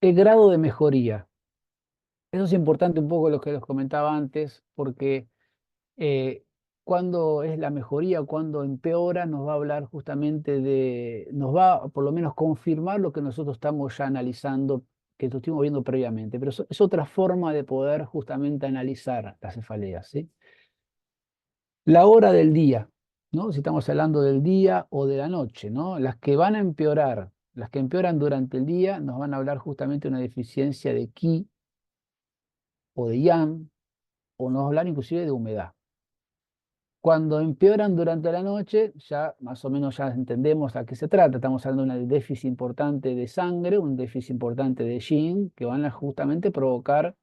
El grado de mejoría. Eso es importante un poco lo que les comentaba antes, porque eh, cuando es la mejoría, cuando empeora, nos va a hablar justamente nos va a por lo menos confirmar lo que nosotros estamos ya analizando, que lo estuvimos viendo previamente. Pero es otra forma de poder justamente analizar las cefaleas, ¿sí? La hora del día, ¿no? Si estamos hablando del día o de la noche, ¿no? Las que van a empeorar, las que empeoran durante el día, nos van a hablar justamente de una deficiencia de Qi o de Yang, o nos va a hablar inclusive de humedad. Cuando empeoran durante la noche, ya más o menos ya entendemos a qué se trata. Estamos hablando de un déficit importante de sangre, un déficit importante de yin, que van a justamente provocar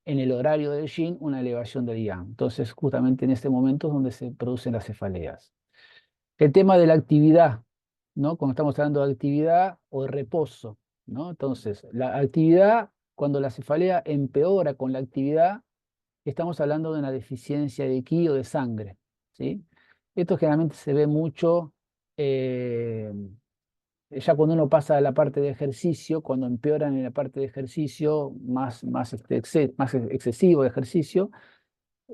en el horario del yin una elevación del yang. Entonces, justamente en este momento es donde se producen las cefaleas. El tema de la actividad, ¿no? Cuando estamos hablando de actividad o de reposo, ¿no? Entonces, la actividad, cuando la cefalea empeora con la actividad, estamos hablando de una deficiencia de ki o de sangre, ¿sí? Esto generalmente se ve mucho eh, ya cuando uno pasa a la parte de ejercicio, cuando empeoran en la parte de ejercicio más excesivo de ejercicio,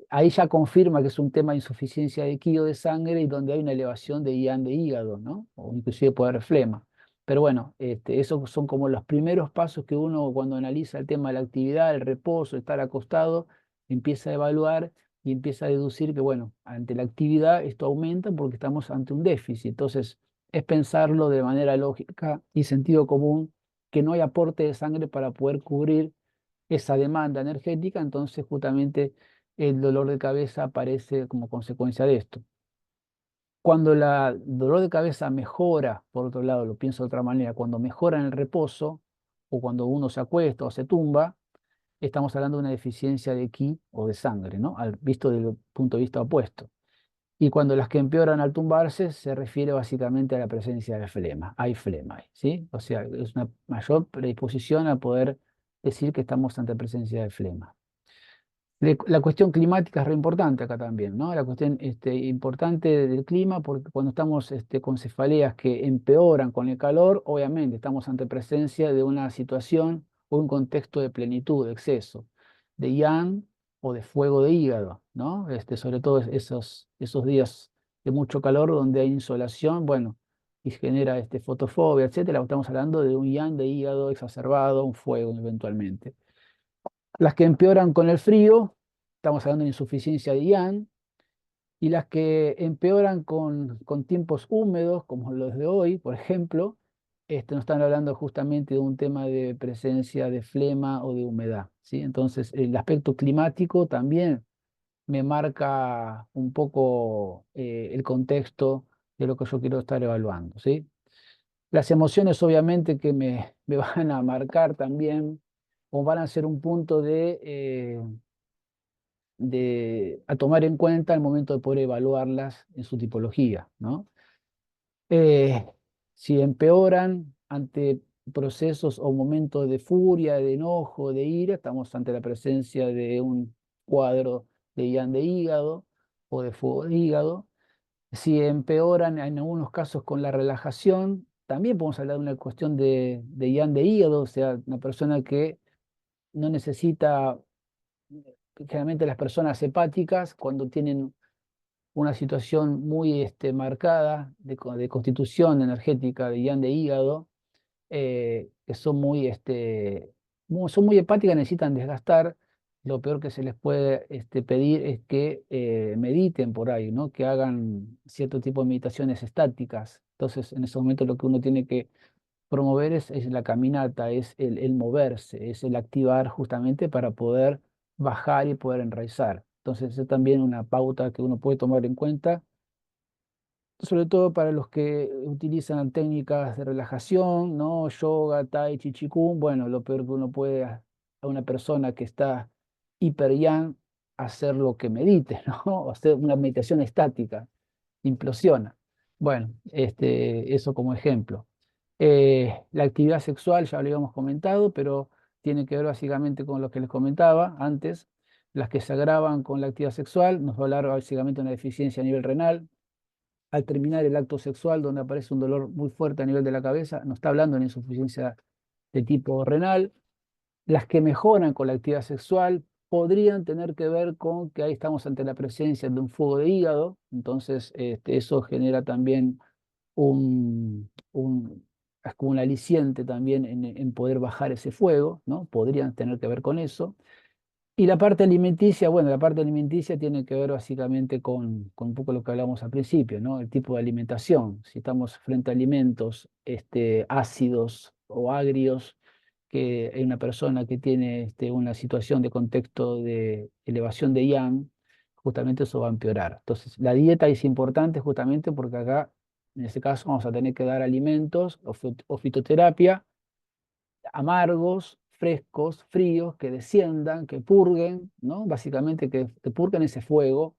ahí ya confirma que es un tema de insuficiencia de ki o de sangre y donde hay una elevación de IAN de hígado, ¿no? O inclusive puede haber flema. Pero bueno, esos son como los primeros pasos que uno cuando analiza el tema de la actividad, el reposo, estar acostado, empieza a evaluar y empieza a deducir que, bueno, ante la actividad esto aumenta porque estamos ante un déficit. Entonces, es pensarlo de manera lógica y sentido común que no hay aporte de sangre para poder cubrir esa demanda energética, entonces justamente el dolor de cabeza aparece como consecuencia de esto. Cuando el dolor de cabeza mejora, por otro lado, lo pienso de otra manera, cuando mejora en el reposo o cuando uno se acuesta o se tumba, estamos hablando de una deficiencia de ki o de sangre, ¿no? Visto desde el punto de vista opuesto. Y cuando las que empeoran al tumbarse, se refiere básicamente a la presencia de flema. Hay flema ahí, ¿sí? O sea, es una mayor predisposición a poder decir que estamos ante presencia de flema. La cuestión climática es re importante acá también, ¿no? La cuestión importante del clima, porque cuando estamos con cefaleas que empeoran con el calor, obviamente estamos ante presencia de una situación o un contexto de plenitud, de exceso, de yang o de fuego de hígado, ¿no? Sobre todo esos días de mucho calor donde hay insolación, bueno, y genera fotofobia, etcétera. Estamos hablando de un yang de hígado exacerbado, un fuego eventualmente. Las que empeoran con el frío, estamos hablando de insuficiencia de yang, y las que empeoran con tiempos húmedos, como los de hoy, por ejemplo, nos están hablando justamente de un tema de presencia de flema o de humedad, ¿sí? Entonces, el aspecto climático también me marca un poco el contexto de lo que yo quiero estar evaluando, ¿sí? Las emociones obviamente que me van a marcar también o van a ser un punto a tomar en cuenta al momento de poder evaluarlas en su tipología, ¿no? Eh, si empeoran ante procesos o momentos de furia, de enojo, de ira, estamos ante la presencia de un cuadro de Yang de hígado o de fuego de hígado. Si empeoran en algunos casos con la relajación, también podemos hablar de una cuestión de Yang de hígado, o sea, una persona que no necesita, generalmente las personas hepáticas, cuando tienen una situación muy marcada de constitución energética de yang de hígado, que son muy hepáticas, necesitan desgastar. Lo peor que se les puede pedir es que mediten por ahí, ¿no? Que hagan cierto tipo de meditaciones estáticas. Entonces, en ese momento lo que uno tiene que promover es la caminata, es el moverse, es el activar justamente para poder bajar y poder enraizar. Entonces, es también una pauta que uno puede tomar en cuenta, sobre todo para los que utilizan técnicas de relajación, ¿no? Yoga, tai chi, chikung. Bueno, lo peor que uno puede a una persona que está hiper yang hacer lo que medite, ¿no? Hacer una meditación estática, implosiona. Bueno, eso como ejemplo. La actividad sexual ya lo habíamos comentado, pero tiene que ver básicamente con lo que les comentaba antes. Las que se agravan con la actividad sexual, nos va a hablar básicamente de una deficiencia a nivel renal. Al terminar el acto sexual, donde aparece un dolor muy fuerte a nivel de la cabeza, no está hablando de insuficiencia de tipo renal. Las que mejoran con la actividad sexual podrían tener que ver con que ahí estamos ante la presencia de un fuego de hígado, entonces eso genera también es como un aliciente también en poder bajar ese fuego, ¿no? Podrían tener que ver con eso. Y la parte alimenticia, bueno, la parte alimenticia tiene que ver básicamente con un poco lo que hablamos al principio, ¿no? El tipo de alimentación. Si estamos frente a alimentos ácidos o agrios, que hay una persona que tiene una situación de contexto de elevación de yang, justamente eso va a empeorar. Entonces, la dieta es importante justamente porque acá, en este caso, vamos a tener que dar alimentos o fitoterapia amargos, frescos, fríos, que desciendan, que purguen, ¿no? Básicamente que purguen ese fuego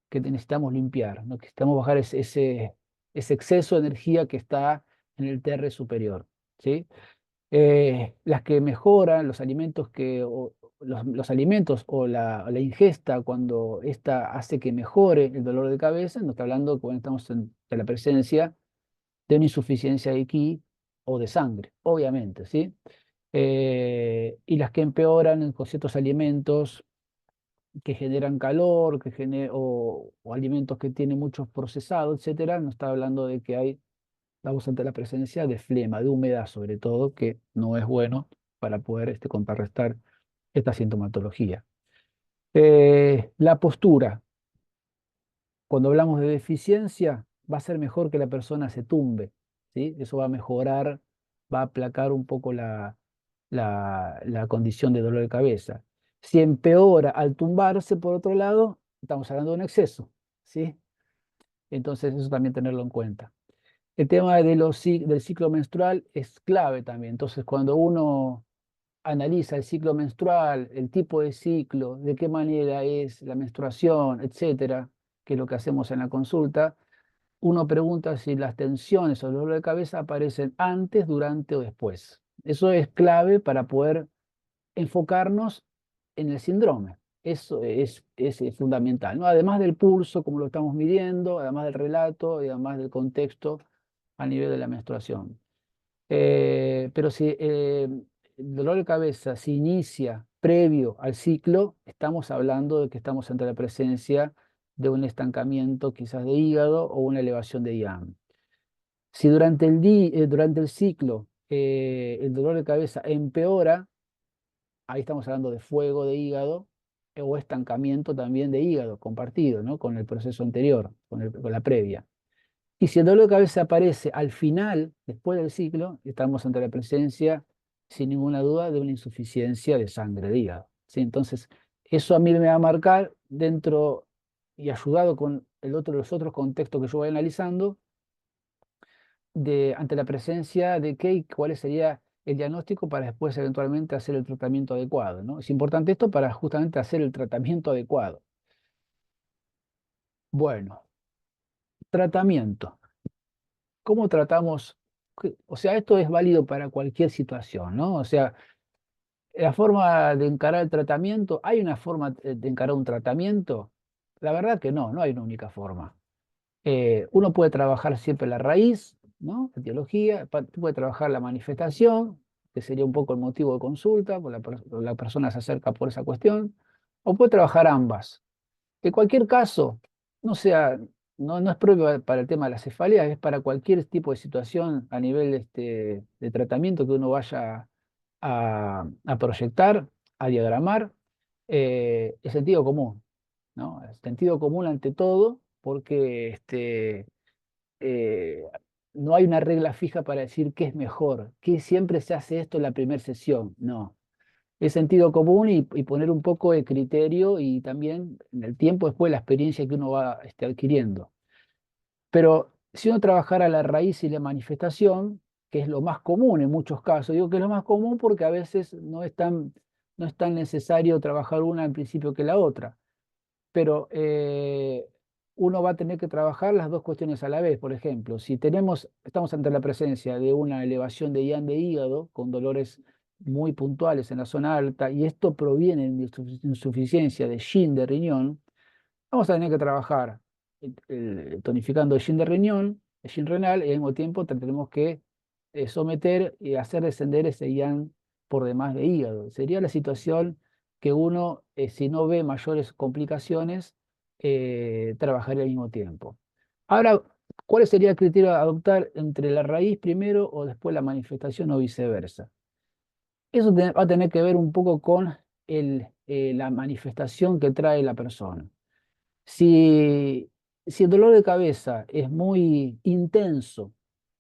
que necesitamos limpiar, ¿no? Que necesitamos bajar ese exceso de energía que está en el TR superior, ¿sí? Las que mejoran los alimentos los alimentos o la ingesta cuando esta hace que mejore el dolor de cabeza, no está hablando cuando estamos de la presencia de una insuficiencia de ki o de sangre, obviamente, ¿sí? Y las que empeoran con ciertos alimentos que generan calor, o alimentos que tienen muchos procesados, etcétera, no está hablando de que estamos ante la presencia de flema, de humedad sobre todo, que no es bueno para poder contrarrestar esta sintomatología. La postura, cuando hablamos de deficiencia, va a ser mejor que la persona se tumbe, ¿sí? Eso va a mejorar, va a aplacar un poco la condición de dolor de cabeza. Si empeora al tumbarse, por otro lado, estamos hablando de un exceso, ¿sí? Entonces, eso también tenerlo en cuenta. El tema del ciclo menstrual es clave también. Entonces, cuando uno analiza el ciclo menstrual, el tipo de ciclo, de qué manera es la menstruación, etcétera, que es lo que hacemos en la consulta, uno pregunta si las tensiones o el dolor de cabeza aparecen antes, durante o después. Eso es clave para poder enfocarnos en el síndrome. Eso es fundamental, ¿no? Además del pulso, como lo estamos midiendo, además del relato y además del contexto a nivel de la menstruación. Pero si el dolor de cabeza se inicia previo al ciclo, estamos hablando de que estamos ante la presencia de un estancamiento quizás de hígado o una elevación de yang. Si durante el ciclo el dolor de cabeza empeora, ahí estamos hablando de fuego de hígado o estancamiento también de hígado compartido, ¿no? Con el proceso anterior, con la previa. Y si el dolor de cabeza aparece al final, después del ciclo, estamos ante la presencia, sin ninguna duda, de una insuficiencia de sangre de hígado, ¿sí? Entonces, eso a mí me va a marcar dentro y ayudado con los otros contextos que yo voy analizando, ante la presencia de qué y cuál sería el diagnóstico para después eventualmente hacer el tratamiento adecuado, ¿no? Es importante esto para justamente hacer el tratamiento adecuado. Bueno, tratamiento. ¿Cómo tratamos? O sea, esto es válido para cualquier situación, ¿no? O sea, la forma de encarar el tratamiento, ¿hay una forma de encarar un tratamiento? La verdad que no, no hay una única forma. Uno puede trabajar siempre la raíz, ¿no? La etiología, puede trabajar la manifestación, que sería un poco el motivo de consulta, porque la persona se acerca por esa cuestión, o puede trabajar ambas. En cualquier caso, no sea, no es propio para el tema de la cefalea, es para cualquier tipo de situación a nivel de tratamiento que uno vaya a proyectar, a diagramar, el sentido común, ¿no? El sentido común ante todo, porque eh, no hay una regla fija para decir qué es mejor, que siempre se hace esto en la primera sesión, no. Es sentido común y poner un poco de criterio y también en el tiempo después la experiencia que uno va adquiriendo. Pero si uno trabajara la raíz y la manifestación, que es lo más común en muchos casos, digo que es lo más común porque a veces no es tan necesario trabajar una al principio que la otra, pero uno va a tener que trabajar las dos cuestiones a la vez. Por ejemplo, si estamos ante la presencia de una elevación de yang de hígado con dolores muy puntuales en la zona alta y esto proviene de insuficiencia de yin de riñón, vamos a tener que trabajar tonificando el yin de riñón, el yin renal, y al mismo tiempo tenemos que someter y hacer descender ese yang por demás de hígado. Sería la situación que uno, si no ve mayores complicaciones, trabajaría al mismo tiempo. Ahora, ¿cuál sería el criterio a adoptar entre la raíz primero o después la manifestación o viceversa? Eso va a tener que ver un poco con la manifestación que trae la persona. Si, si el dolor de cabeza es muy intenso,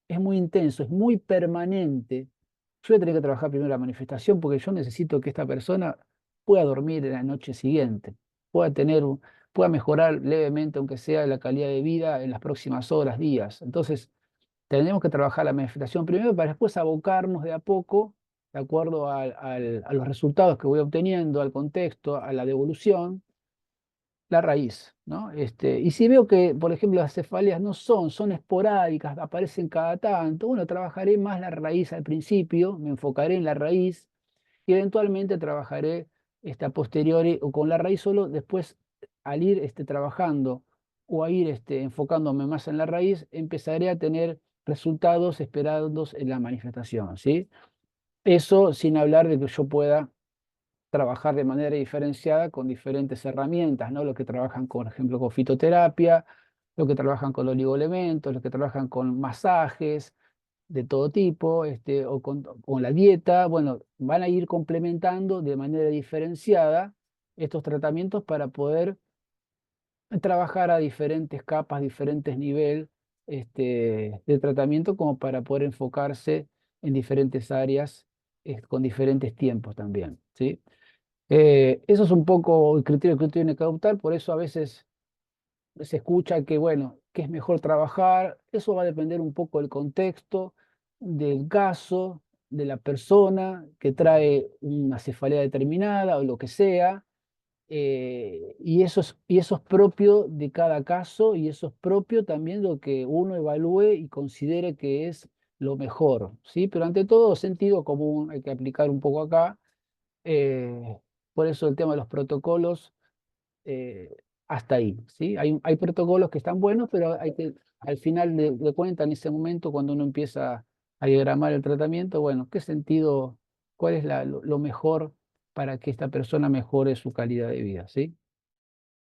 es muy permanente, yo voy a tener que trabajar primero la manifestación porque yo necesito que esta persona pueda dormir en la noche siguiente, pueda pueda mejorar levemente, aunque sea la calidad de vida en las próximas horas, días. Entonces, tenemos que trabajar la manifestación primero para después abocarnos de a poco, de acuerdo a los resultados que voy obteniendo, al contexto, a la devolución, la raíz, ¿no? Y si veo que, por ejemplo, las cefaleas no son esporádicas, aparecen cada tanto, bueno, trabajaré más la raíz al principio, me enfocaré en la raíz y eventualmente trabajaré a posteriori o con la raíz solo, después al ir trabajando o a ir enfocándome más en la raíz, empezaré a tener resultados esperados en la manifestación, ¿sí? Eso sin hablar de que yo pueda trabajar de manera diferenciada con diferentes herramientas, ¿no? Los que trabajan, por ejemplo, con fitoterapia, los que trabajan con oligoelementos, los que trabajan con masajes de todo tipo, o con la dieta, bueno, van a ir complementando de manera diferenciada estos tratamientos para poder trabajar a diferentes capas, diferentes niveles de tratamiento, como para poder enfocarse en diferentes áreas, con diferentes tiempos también, ¿sí? Eso es un poco el criterio que uno tiene que adoptar, por eso a veces se escucha que, bueno, que es mejor trabajar, eso va a depender un poco del contexto, del caso, de la persona que trae una cefalea determinada o lo que sea, y eso es propio de cada caso y eso es propio también de lo que uno evalúe y considere que es lo mejor, ¿sí? Pero ante todo, sentido común hay que aplicar un poco acá. eh, por eso el tema de los protocolos, eh, hasta ahí, ¿sí? Hay protocolos que están buenos, pero hay que, al final de cuentas, en ese momento, cuando uno empieza a diagramar el tratamiento, bueno, ¿qué sentido, cuál es lo mejor para que esta persona mejore su calidad de vida, ¿sí?